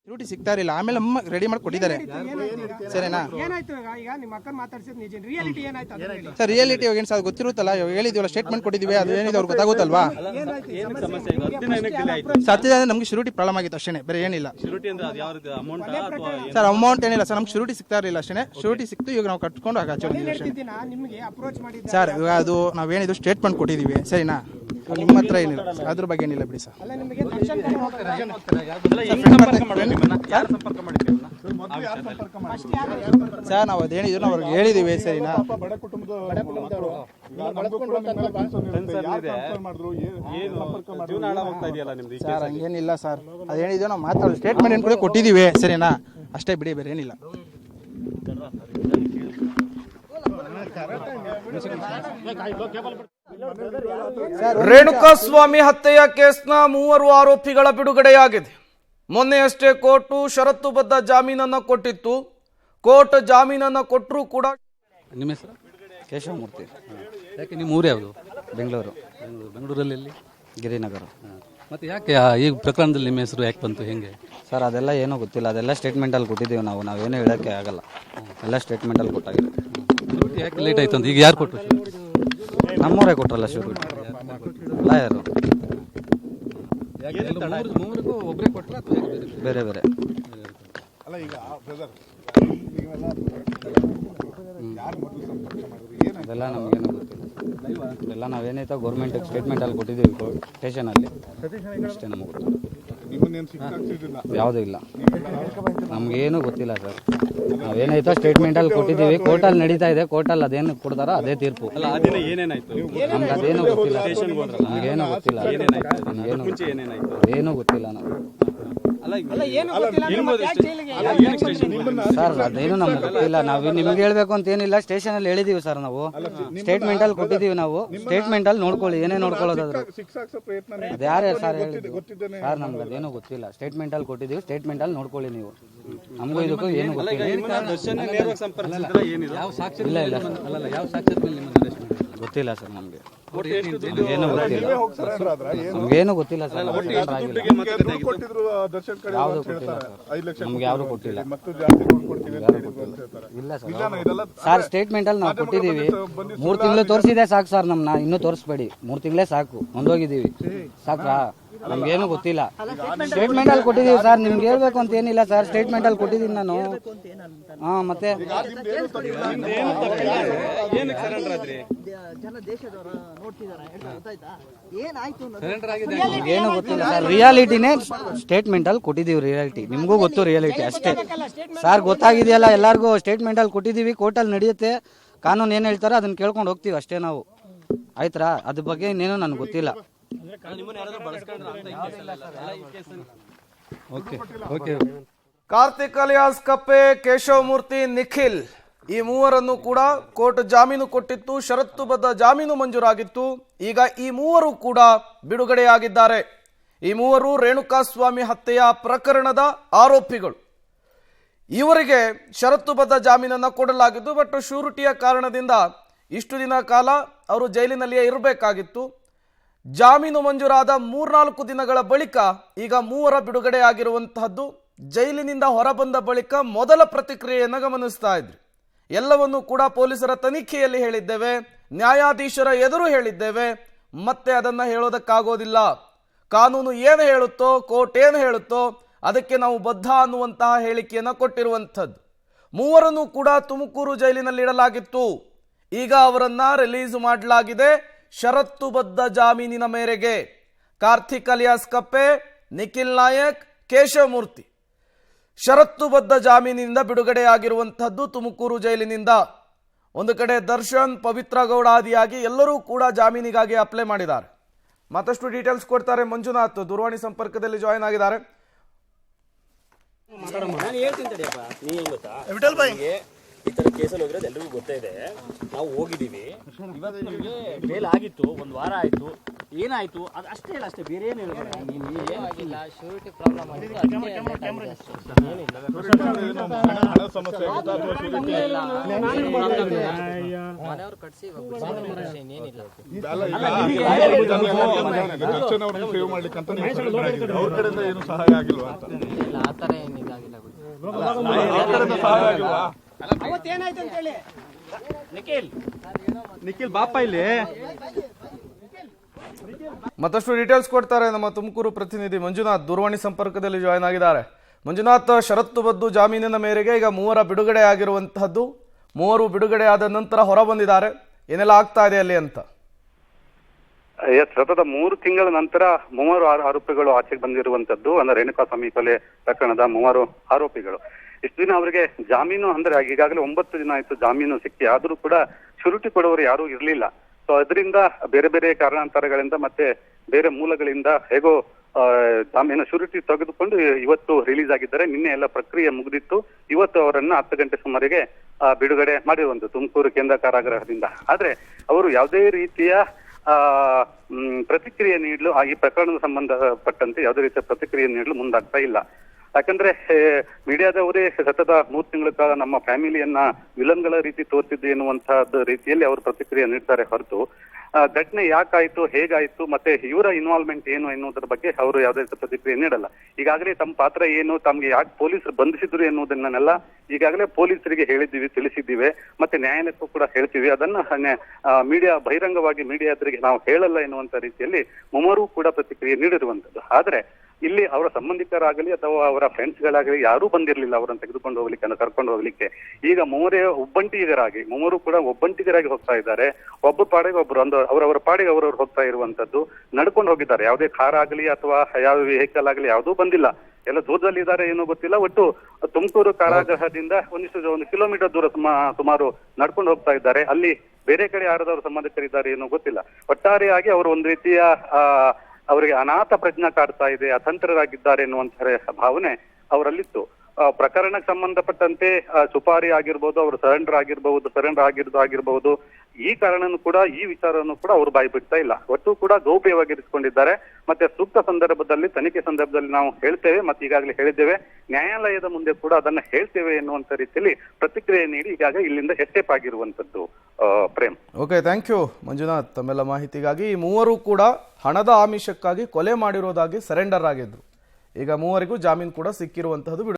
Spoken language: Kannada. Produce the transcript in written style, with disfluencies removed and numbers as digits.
ಡ್ಯೂಟಿ ಸಿಗ್ತಾ ಇರಲಿಲ್ಲ. ಆಮೇಲೆ ಅಮ್ಮ ರೆಡಿ ಮಾಡಿ ಕೊಟ್ಟಿದ್ದಾರೆ. ಸರಿನಾ? ಸರ್ ರಿಯಾಲಿಟಿ ಏನು ಸರ್ ಗೊತ್ತಿರುತ್ತಲ್ಲ, ಹೇಳಿದೀವಲ್ಲ, ಸ್ಟೇಟ್ಮೆಂಟ್ ಕೊಟ್ಟಿದ್ದೀವಿ, ಅದು ಏನಿದೆ ಅವ್ರಿಗೆ ಗೊತ್ತಾಗುತ್ತಲ್ವಾ? ಸತ್ಯದ ನಮ್ಗೆ ಶ್ಯೂರಿಟಿ ಪ್ರಾಬ್ಲಮ್ ಆಗಿತ್ತು ಅಷ್ಟೇ, ಬೇರೆ ಏನಿಲ್ಲ ಸರ್. ಅಮೌಂಟ್ ಏನಿಲ್ಲ ಸರ್, ನಮ್ಗೆ ಶ್ಯೂರಿಟಿ ಸಿಗ್ತಾ ಇರಲಿಲ್ಲ ಅಷ್ಟೇ. ಶ್ಯೂರಿಟಿ ಸಿಕ್ತು, ಈಗ ನಾವು ಕಟ್ಕೊಂಡು ಸರ್. ಇವಾಗ ಅದು ನಾವೇನಿದು ಸ್ಟೇಟ್ಮೆಂಟ್ ಕೊಟ್ಟಿದ್ದೀವಿ, ಸರಿನಾ? ನಿಮ್ಮ ಹತ್ರ ಏನಿಲ್ಲ ಅದ್ರ ಬಗ್ಗೆ ಏನಿಲ್ಲ ಬಿಡಿ ಸರ್. ಸರ್ ನಾವು ಅದೇನಿದ್ರು ನಾವು ಅವ್ರಿಗೆ ಹೇಳಿದೀವಿ, ಸರಿನಾ? ಸರ್ ಹಂಗೇನಿಲ್ಲ ಸರ್, ಅದೇನಿದೆ ನಾವು ಮಾತಾಡೋ ಸ್ಟೇಟ್ಮೆಂಟ್ ಏನು ಕೂಡ ಕೊಟ್ಟಿದ್ದೀವಿ, ಸರಿನಾ? ಅಷ್ಟೇ ಬಿಡಿ, ಬೇರೆ ಏನಿಲ್ಲ. ರೇಣುಕಾಸ್ವಾಮಿ ಹತ್ಯೆಯ ಕೇಸ್ನ 3 ಆರೋಪಿಗಳ ಬಿಡುಗಡೆಯಾಗಿದೆ. ಮೊನ್ನೆಯಷ್ಟೇ ಕೋರ್ಟ್ ಷರತ್ತುಬದ್ಧ ಜಾಮೀನನ್ನು ಕೊಟ್ಟಿತ್ತು. ಕೋರ್ಟ್ ಜಾಮೀನನ್ನು ಕೊಟ್ಟರೂ ಕೂಡ. ನಿಮ್ಮ ಹೆಸರು? ಕೇಶವಮೂರ್ತಿ. ಯಾಕೆ ನಿಮ್ಮ ಊರು ಯಾವುದು? ಬೆಂಗಳೂರು. ಬೆಂಗಳೂರಲ್ಲಿ ಎಲ್ಲಿ? ಗಿರಿನಗರ. ಮತ್ತು ಯಾಕೆ ಈ ಪ್ರಕರಣದಲ್ಲಿ ನಿಮ್ಮ ಹೆಸರು ಯಾಕೆ ಬಂತು, ಹೆಂಗೆ? ಸರ್ ಅದೆಲ್ಲ ಏನೂ ಗೊತ್ತಿಲ್ಲ, ಅದೆಲ್ಲ ಸ್ಟೇಟ್ಮೆಂಟಲ್ಲಿ ಕೊಟ್ಟಿದ್ದೀವಿ ನಾವೇನು ಹೇಳೋಕ್ಕೆ ಆಗಲ್ಲ, ಎಲ್ಲ ಸ್ಟೇಟ್ಮೆಂಟಲ್ಲಿ ಕೊಟ್ಟಾಗಿದೆ. ಶ್ಯೂರಿಟಿ ಯಾಕೆ ಲೇಟ್ ಆಯ್ತು ಅಂತ ಈಗ ಯಾರು ಕೊಟ್ಟರು? ನಮ್ಮೂರೇ ಕೊಟ್ಟರಲ್ಲ ಶ್ಯೂರಿಟಿ, ಲಾಯರು. ಒಬ್ಬರೇ ಕೊಟ್ಟರೆ ಬೇರೆ ಬೇರೆ? ಅದೆಲ್ಲ ನಮಗೇನು ಗೊತ್ತಿಲ್ಲ, ಅದೆಲ್ಲ ನಾವೇನೈತೋ ಗೌರ್ಮೆಂಟಿಗೆ ಸ್ಟೇಟ್ಮೆಂಟಲ್ಲಿ ಕೊಟ್ಟಿದ್ದೀವಿ ಸ್ಟೇಷನಲ್ಲಿ, ಅಷ್ಟೇ ನಮಗೆ ಗೊತ್ತಿಲ್ಲ. ಯಾವುದೂ ಇಲ್ಲ, ನಮಗೇನು ಗೊತ್ತಿಲ್ಲ ಸರ್. ನಾವೇನೈತೋ ಸ್ಟೇಟ್ಮೆಂಟಲ್ಲಿ ಕೊಟ್ಟಿದ್ದೀವಿ, ಕೋರ್ಟಲ್ಲಿ ನಡೀತಾ ಇದೆ, ಕೋರ್ಟಲ್ಲಿ ಅದೇನು ಕೊಡ್ತಾರೋ ಅದೇ ತೀರ್ಪು. ನಮ್ಗೆ ಅದೇನು ಗೊತ್ತಿಲ್ಲ, ನಮಗೇನು ಗೊತ್ತಿಲ್ಲ, ಅದೇನು ಗೊತ್ತಿಲ್ಲ ನಾವು ಸರ್. ಅದೇನು ನಮ್ಗೆ ಗೊತ್ತಿಲ್ಲ, ನಾವು ನಿಮ್ಗೆ ಹೇಳ್ಬೇಕು ಅಂತ ಏನಿಲ್ಲ. ಸ್ಟೇಷನಲ್ಲಿ ಹೇಳಿದೀವಿ ಸರ್, ನಾವು ಸ್ಟೇಟ್ಮೆಂಟಲ್ಲಿ ಕೊಟ್ಟಿದ್ದೀವಿ. ನಾವು ಸ್ಟೇಟ್ಮೆಂಟಲ್ಲಿ ನೋಡ್ಕೊಳ್ಳಿ, ಏನೇ ನೋಡ್ಕೊಳ್ಳೋದಾದ್ರು. ಅದ್ಯಾರೇ ಸರ್ ಹೇಳಿದ್ದು? ಸರ್ ನಮ್ಗೆ ಅದೇನು ಗೊತ್ತಿಲ್ಲ, ಸ್ಟೇಟ್ಮೆಂಟಲ್ಲಿ ಕೊಟ್ಟಿದ್ದೀವಿ, ಸ್ಟೇಟ್ಮೆಂಟಲ್ಲಿ ನೋಡ್ಕೊಳ್ಳಿ ನೀವು. ನಮಗೂ ಇದಕ್ಕೂ ಏನು ಗೊತ್ತಿಲ್ಲ. ಇಲ್ಲ ಇಲ್ಲ ಗೊತ್ತಿಲ್ಲ ಸರ್, ನಮಗೆ ಏನು ಗೊತ್ತಿಲ್ಲ, ನಮ್ಗೇನು ಗೊತ್ತಿಲ್ಲ ಸರ್. ಯಾವುದು ಕೊಟ್ಟಿಲ್ಲ ಸರ್, ನಮ್ಗೆ ಯಾರು ಕೊಟ್ಟಿಲ್ಲ. ಇಲ್ಲ ಸರ್, ಸರ್ ಸ್ಟೇಟ್ಮೆಂಟಲ್ಲಿ ನಾವು ಕೊಟ್ಟಿದ್ದೀವಿ. 3 ತಿಂಗಳು ತೋರಿಸಿದೆ ಸಾಕು ಸರ್, ನಮ್ಮನ್ನ ಇನ್ನೂ ತೋರಿಸ್ಬೇಡಿ. 3 ತಿಂಗಳೇ ಸಾಕು, ಮುಂದೋಗಿದ್ದೀವಿ ಸಾಕ್ರಾ? ನಮ್ಗೇನು ಗೊತ್ತಿಲ್ಲ, ಸ್ಟೇಟ್ಮೆಂಟಲ್ಲಿ ಕೊಟ್ಟಿದ್ದೀವಿ ಸರ್. ನಿಮ್ಗೆ ಹೇಳ್ಬೇಕು ಅಂತ ಏನಿಲ್ಲ ಸರ್, ಸ್ಟೇಟ್ಮೆಂಟಲ್ಲಿ ಕೊಟ್ಟಿದ್ದೀನಿ ನಾನು. ಹಾಂ ಮತ್ತೆ ಏನು ಗೊತ್ತಿಲ್ಲ ಸರ್, ರಿಯಾಲಿಟಿನೇ ಸ್ಟೇಟ್ಮೆಂಟಲ್ಲಿ ಕೊಟ್ಟಿದ್ದೀವಿ. ರಿಯಾಲಿಟಿ ನಿಮಗೂ ಗೊತ್ತು, ರಿಯಾಲಿಟಿ ಅಷ್ಟೇ ಸರ್. ಗೊತ್ತಾಗಿದೆಯಲ್ಲ ಎಲ್ಲರಿಗೂ, ಸ್ಟೇಟ್ಮೆಂಟಲ್ಲಿ ಕೊಟ್ಟಿದ್ದೀವಿ, ಕೋರ್ಟಲ್ಲಿ ನಡೆಯುತ್ತೆ. ಕಾನೂನು ಏನು ಹೇಳ್ತಾರೆ ಅದನ್ನ ಕೇಳ್ಕೊಂಡು ಹೋಗ್ತೀವಿ ಅಷ್ಟೇ ನಾವು, ಆಯ್ತಾ? ಅದ್ರ ಬಗ್ಗೆ ಇನ್ನೇನು ನನಗೆ ಗೊತ್ತಿಲ್ಲ. ಕಾರ್ತಿಕ್ ಅಲಿಯಾಸ್ ಕಪ್ಪೆ, ಕೇಶವಮೂರ್ತಿ, ನಿಖಿಲ್, ಈ 3ರನ್ನು ಕೂಡ ಕೋರ್ಟ್ ಜಾಮೀನು ಕೊಟ್ಟಿತ್ತು. ಷರತ್ತುಬದ್ಧ ಜಾಮೀನು ಮಂಜೂರಾಗಿತ್ತು. ಈಗ ಈ 3 ಕೂಡ ಬಿಡುಗಡೆಯಾಗಿದ್ದಾರೆ. ಈ 3 ರೇಣುಕಾಸ್ವಾಮಿ ಹತ್ಯೆಯ ಪ್ರಕರಣದ ಆರೋಪಿಗಳು. ಇವರಿಗೆ ಷರತ್ತುಬದ್ಧ ಜಾಮೀನನ್ನು ಕೊಡಲಾಗಿದ್ದು, ಬಟ್ ಶ್ಯೂರಿಟಿಯ ಕಾರಣದಿಂದ ಇಷ್ಟು ದಿನ ಕಾಲ ಅವರು ಜೈಲಿನಲ್ಲಿಯೇ ಇರಬೇಕಾಗಿತ್ತು. ಜಾಮೀನು ಮಂಜೂರಾದ 3-4 ದಿನಗಳ ಬಳಿಕ ಈಗ 3 ಬಿಡುಗಡೆಯಾಗಿರುವಂತಹದ್ದು. ಜೈಲಿನಿಂದ ಹೊರಬಂದ ಬಳಿಕ ಮೊದಲ ಪ್ರತಿಕ್ರಿಯೆಯನ್ನು ಗಮನಿಸ್ತಾ ಇದ್ರಿ. ಎಲ್ಲವನ್ನೂ ಕೂಡ ಪೊಲೀಸರ ತನಿಖೆಯಲ್ಲಿ ಹೇಳಿದ್ದೇವೆ, ನ್ಯಾಯಾಧೀಶರ ಎದುರು ಹೇಳಿದ್ದೇವೆ, ಮತ್ತೆ ಅದನ್ನು ಹೇಳೋದಕ್ಕಾಗೋದಿಲ್ಲ. ಕಾನೂನು ಏನು ಹೇಳುತ್ತೋ, ಕೋರ್ಟ್ ಏನು ಹೇಳುತ್ತೋ ಅದಕ್ಕೆ ನಾವು ಬದ್ಧ ಅನ್ನುವಂತಹ ಹೇಳಿಕೆಯನ್ನು ಕೊಟ್ಟಿರುವಂಥದ್ದು. 3ರನ್ನು ಕೂಡ ತುಮಕೂರು ಜೈಲಿನಲ್ಲಿ ಇಡಲಾಗಿತ್ತು. ಈಗ ಅವರನ್ನ ರಿಲೀಸ್ ಮಾಡಲಾಗಿದೆ ಷರತ್ತುಬದ್ಧ ಜಾಮೀನಿನ ಮೇರೆಗೆ. ಕಾರ್ತಿಕ್ ಅಲಿಯಾಸ್ ಕಪ್ಪೆ, ನಿಖಿಲ್ ನಾಯಕ್, ಕೇಶವಮೂರ್ತಿ ಷರತ್ತುಬದ್ಧ ಜಾಮೀನಿನಿಂದ ಬಿಡುಗಡೆಯಾಗಿರುವಂತಹದ್ದು ತುಮಕೂರು ಜೈಲಿನಿಂದ. ಒಂದು ಕಡೆ ದರ್ಶನ್, ಪವಿತ್ರ ಗೌಡ ಆದಿಯಾಗಿ ಎಲ್ಲರೂ ಕೂಡ ಜಾಮೀನಿಗಾಗಿ ಅಪ್ಲೈ ಮಾಡಿದ್ದಾರೆ. ಮತ್ತಷ್ಟು ಡೀಟೇಲ್ಸ್ ಕೊಡ್ತಾರೆ ಮಂಜುನಾಥ್, ದೂರವಾಣಿ ಸಂಪರ್ಕದಲ್ಲಿ ಜಾಯಿನ್ ಆಗಿದ್ದಾರೆ. ಈ ತರ ಕೇಸಲ್ಲಿ ಹೋಗಿರೋದು ಎಲ್ರಿಗೂ ಗೊತ್ತೇ ಇದೆ. ನಾವು ಹೋಗಿದ್ದೀವಿ. ಇವತ್ತು ನಿಮಗೆ ಬೇಲ್ ಆಗಿತ್ತು, ಒಂದು ವಾರ ಆಯ್ತು, ಏನಾಯ್ತು ಅದು ಅಷ್ಟೇ ಇಲ್ಲ, ಅಷ್ಟೇ, ಬೇರೆ ಏನು ಹೇಳ್ಬೇಡ. ಏನಾಗಿಲ್ಲ, ಶ್ಯೂರಿಟಿ ಪ್ರಾಬ್ಲಮ್ ಆಗಿತ್ತು, ಅದಕ್ಕೆ ಮನೆಯವ್ರು ಕಟ್ಸಿ ಏನಿಲ್ಲ. ಇಲ್ಲ, ಆ ಥರ ಏನು ಇದಾಗಿಲ್ಲ. ನಿಖಿಲ್ ಬಾಪ ಇಲ್ಲಿ ಮತ್ತಷ್ಟು ಡೀಟೇಲ್ಸ್ ಕೊಡ್ತಾರೆ ನಮ್ಮ ತುಮಕೂರು ಪ್ರತಿನಿಧಿ ಮಂಜುನಾಥ್, ದೂರವಾಣಿ ಸಂಪರ್ಕದಲ್ಲಿ ಜಾಯ್ನ್ ಆಗಿದ್ದಾರೆ. ಮಂಜುನಾಥ್, ಷರತ್ತುಬದ್ಧ ಜಾಮೀನಿನ ಮೇರೆಗೆ ಈಗ ಮೂವರ ಬಿಡುಗಡೆ ಆಗಿರುವಂತಹದ್ದು. ಮೂವರು ಬಿಡುಗಡೆ ಆದ ನಂತರ ಹೊರ ಬಂದಿದ್ದಾರೆ. ಏನೆಲ್ಲ ಆಗ್ತಾ ಇದೆ ಅಲ್ಲಿ ಅಂತ? ಸತತ 3 ತಿಂಗಳ ನಂತರ 3 ಆರೋಪಿಗಳು ಆಚೆಗೆ ಬಂದಿರುವಂತದ್ದು. ಅಂದ್ರೆ ರೇಣುಕಾಸ್ವಾಮಿ ಕೊಲೆ ಪ್ರಕರಣದ 3 ಆರೋಪಿಗಳು. ಇಷ್ಟು ದಿನ ಅವರಿಗೆ ಜಾಮೀನು, ಅಂದ್ರೆ ಈಗಾಗಲೇ 9 ದಿನ ಆಯ್ತು ಜಾಮೀನು ಸಿಕ್ಕಿ, ಆದ್ರೂ ಕೂಡ ಶುರುಟಿ ಕೊಡುವವರು ಯಾರು ಇರ್ಲಿಲ್ಲ. ಸೊ ಅದರಿಂದ ಬೇರೆ ಬೇರೆ ಕಾರಣಾಂತರಗಳಿಂದ ಮತ್ತೆ ಬೇರೆ ಮೂಲಗಳಿಂದ ಹೇಗೋ ಜಾಮೀನು ಶುರುಟಿ ತೆಗೆದುಕೊಂಡು ಇವತ್ತು ರಿಲೀಸ್ ಆಗಿದ್ದಾರೆ. ನಿನ್ನೆ ಎಲ್ಲ ಪ್ರಕ್ರಿಯೆ ಮುಗಿದಿತ್ತು. ಇವತ್ತು ಅವರನ್ನ 10 ಗಂಟೆ ಸುಮಾರಿಗೆ ಬಿಡುಗಡೆ ಮಾಡಿರುವಂತ ತುಮಕೂರು ಕೇಂದ್ರ ಕಾರಾಗೃಹದಿಂದ. ಆದ್ರೆ ಅವರು ಯಾವುದೇ ರೀತಿಯ ಪ್ರತಿಕ್ರಿಯೆ ನೀಡಲು, ಈ ಪ್ರಕರಣದ ಸಂಬಂಧಪಟ್ಟಂತೆ ಯಾವುದೇ ರೀತಿಯ ಪ್ರತಿಕ್ರಿಯೆ ನೀಡಲು ಮುಂದಾಗ್ತಾ ಇಲ್ಲ. ಯಾಕಂದ್ರೆ ಮೀಡಿಯಾದವರೇ ಸತತ 3 ತಿಂಗಳ ಕಾಲ ನಮ್ಮ ಫ್ಯಾಮಿಲಿಯನ್ನ ವಿಲನ್ಗಳ ರೀತಿ ತೋರ್ತಿದ್ದೆ ಎನ್ನುವಂತಹದ್ದು ರೀತಿಯಲ್ಲಿ ಅವರು ಪ್ರತಿಕ್ರಿಯೆ ನೀಡ್ತಾರೆ ಹೊರತು ಘಟನೆ ಯಾಕಾಯ್ತು, ಹೇಗಾಯ್ತು, ಮತ್ತೆ ಇವರ ಇನ್ವಾಲ್ವ್ಮೆಂಟ್ ಏನು ಎನ್ನುವುದರ ಬಗ್ಗೆ ಅವರು ಯಾವುದೇ ರೀತಿಯ ಪ್ರತಿಕ್ರಿಯೆ ನೀಡಲ್ಲ. ಈಗಾಗಲೇ ತಮ್ಮ ಪಾತ್ರ ಏನು, ತಮ್ಗೆ ಯಾಕೆ ಪೊಲೀಸರು ಬಂಧಿಸಿದ್ರು ಎನ್ನುವುದನ್ನೆಲ್ಲ ಈಗಾಗಲೇ ಪೊಲೀಸರಿಗೆ ಹೇಳಿದ್ದೀವಿ, ತಿಳಿಸಿದ್ದೀವಿ, ಮತ್ತೆ ನ್ಯಾಯಾಲಯಕ್ಕೂ ಕೂಡ ಹೇಳ್ತೀವಿ. ಅದನ್ನ ಮೀಡಿಯಾ ಬಹಿರಂಗವಾಗಿ ಮೀಡಿಯಾ ಎದುರಿಗೆ ನಾವು ಹೇಳಲ್ಲ ಎನ್ನುವಂತ ರೀತಿಯಲ್ಲಿ ಮೂವರು ಕೂಡ ಪ್ರತಿಕ್ರಿಯೆ ನೀಡಿರುವಂತದ್ದು. ಆದ್ರೆ ಇಲ್ಲಿ ಅವರ ಸಂಬಂಧಿಕರಾಗಲಿ ಅಥವಾ ಅವರ ಫ್ರೆಂಡ್ಸ್ಗಳಾಗಲಿ ಯಾರೂ ಬಂದಿರಲಿಲ್ಲ ಅವರನ್ನು ತೆಗೆದುಕೊಂಡು ಹೋಗ್ಲಿಕ್ಕೆ, ಕರ್ಕೊಂಡು ಹೋಗ್ಲಿಕ್ಕೆ. ಈಗ ಮೂವರು ಕೂಡ ಒಬ್ಬಂಟಿಗರಾಗಿ ಹೋಗ್ತಾ ಇದ್ದಾರೆ. ಒಬ್ಬ ಪಾಡಿಗೆ ಒಬ್ರು, ಅವರವರ ಪಾಡಿಗೆ ಅವರವ್ರು ಹೋಗ್ತಾ ಇರುವಂತದ್ದು. ನಡ್ಕೊಂಡು ಹೋಗಿದ್ದಾರೆ. ಯಾವುದೇ ಕಾರ್ ಆಗಲಿ ಅಥವಾ ಯಾವ ವೆಹಿಕಲ್ ಆಗಲಿ ಯಾವುದೂ ಬಂದಿಲ್ಲ. ಎಲ್ಲ ದೂರದಲ್ಲಿ ಇದ್ದಾರೆ, ಏನೋ ಗೊತ್ತಿಲ್ಲ. ಒಟ್ಟು ತುಮಕೂರು ಕಾರಾಗೃಹದಿಂದ 1 ಕಿಲೋಮೀಟರ್ ದೂರ ಸುಮಾರು ನಡ್ಕೊಂಡು ಹೋಗ್ತಾ ಇದ್ದಾರೆ. ಅಲ್ಲಿ ಬೇರೆ ಕಡೆ ಯಾರಾದವರು ಸಂಬಂಧಿಕರಿದ್ದಾರೆ ಏನೋ ಗೊತ್ತಿಲ್ಲ. ಒಟ್ಟಾರೆಯಾಗಿ ಅವರು ಒಂದು ರೀತಿಯ ಅವರಿಗೆ ಅನಾಥ ಪ್ರಜ್ಞೆ ಕಾಡ್ತಾ ಇದೆ, ಅತಂತ್ರರಾಗಿದ್ದಾರೆ ಎನ್ನುವಂತ ಭಾವನೆ ಅವರಲ್ಲಿತ್ತು. ಪ್ರಕರಣಕ್ಕೆ ಸಂಬಂಧಪಟ್ಟಂತೆ ಸುಪಾರಿ ಆಗಿರ್ಬೋದು, ಅವರು ಸರೆಂಡರ್ ಆಗಿರ್ಬಹುದು. ಈ ಕಾರಣನೂ ಕೂಡ, ಈ ವಿಚಾರವನ್ನು ಕೂಡ ಅವರು ಬಾಯಿ ಬಿಡ್ತಾ ಇಲ್ಲ. ಒಟ್ಟು ಕೂಡ ಗೌಪ್ಯವಾಗಿರಿಸಿಕೊಂಡಿದ್ದಾರೆ. ಮತ್ತೆ ಸೂಕ್ತ ಸಂದರ್ಭದಲ್ಲಿ, ತನಿಖೆ ಸಂದರ್ಭದಲ್ಲಿ ನಾವು ಹೇಳ್ತೇವೆ, ಮತ್ತೆ ಈಗಾಗಲೇ ಹೇಳಿದ್ದೇವೆ, ನ್ಯಾಯಾಲಯದ ಮುಂದೆ ಕೂಡ ಅದನ್ನ ಹೇಳ್ತೇವೆ ಎನ್ನುವಂತ ರೀತಿಯಲ್ಲಿ ಪ್ರತಿಕ್ರಿಯೆ ನೀಡಿ ಈಗಾಗಲೇ ಇಲ್ಲಿಂದ ಎಸ್ಕೇಪ್ ಆಗಿರುವಂತದ್ದು. Prem. Okay, thank you Manjunath ತಮ್ಮೆಲ್ಲ ಮಾಹಿತಿಗಾಗಿ. ಈ ಮೂವರು ಕೂಡ ಹಣದ ಆಮಿಷಕ್ಕಾಗಿ ಕೊಲೆ ಮಾಡಿರೋದಾಗಿ ಸರೆಂಡರ್ ಆಗಿದ್ರು. ಈಗ ಮೂವರಿಗೂ ಜಾಮೀನು ಕೂಡ ಸಿಕ್ಕಿರುವಂತಹದ್ದು.